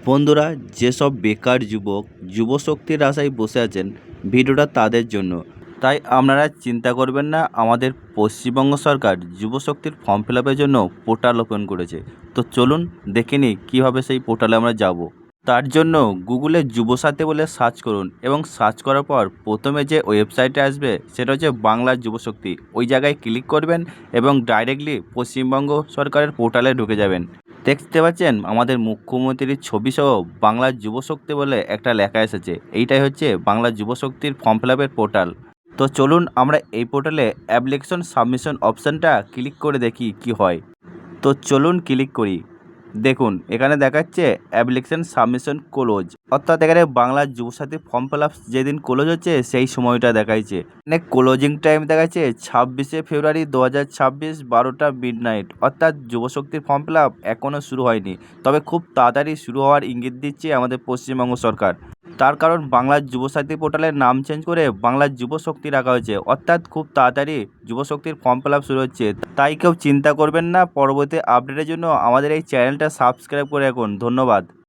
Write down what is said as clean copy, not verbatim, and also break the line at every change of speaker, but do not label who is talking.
বন্ধুরা, যেসব বেকার যুবক যুবশক্তির আশায় বসে আছেন, ভিডিওটা তাদের জন্য। তাই আপনারা চিন্তা করবেন না, আমাদের পশ্চিমবঙ্গ সরকার যুবশক্তির ফর্ম ফিল আপের জন্য পোর্টাল ওপেন করেছে। তো চলুন দেখে নিই কীভাবে সেই পোর্টালে আমরা যাব। তার জন্য গুগলে যুবসাথী বলে সার্চ করুন এবং সার্চ করার পর প্রথমে যে ওয়েবসাইটে আসবে সেটা হচ্ছে বাংলা যুবশক্তি। ওই জায়গায় ক্লিক করবেন এবং ডাইরেক্টলি পশ্চিমবঙ্গ সরকারের পোর্টালে ঢুকে যাবেন। দেখতে পাচ্ছেন আমাদের মুখ্যমন্ত্রীর ছবি সহ বাংলা যুবশক্তি বলে একটা লেখা এসেছে। এইটাই হচ্ছে বাংলা যুবশক্তির ফর্ম ফিল আপের পোর্টাল। তো চলুন আমরা এই পোর্টালে অ্যাপ্লিকেশন সাবমিশন অপশানটা ক্লিক করে দেখি কি হয়। তো চলুন ক্লিক করি। দেখুন এখানে দেখাচ্ছে অ্যাপ্লিকেশন সাবমিশন ক্লোজ, অর্থাৎ এখানে Bangla Yuvasathi form fill up যেদিন ক্লোজ হচ্ছে সেই সময়টা দেখাচ্ছে। এখানে ক্লোজিং টাইম দেখাচ্ছে 26শে ফেব্রুয়ারি 2026 12টা মিডনাইট, অর্থাৎ যুবশক্তির ফর্ম ফিল আপ এখনও শুরু হয়নি, তবে খুব তাড়াতাড়ি শুরু হওয়ার ইঙ্গিত দিচ্ছে আমাদের পশ্চিমবঙ্গ সরকার। তার কারণ বাংলার যুবসাথী পোর্টালের নাম চেঞ্জ করে বাংলার যুবশক্তি রাখা হয়েছে, অর্থাৎ খুব তাড়াতাড়ি যুবশক্তির ফর্ম ফিল আপ শুরু হচ্ছে। তাই কেউ চিন্তা করবেন না, পরবর্তী আপডেটের জন্য আমাদের এই চ্যানেলটা সাবস্ক্রাইব করে রাখুন। ধন্যবাদ।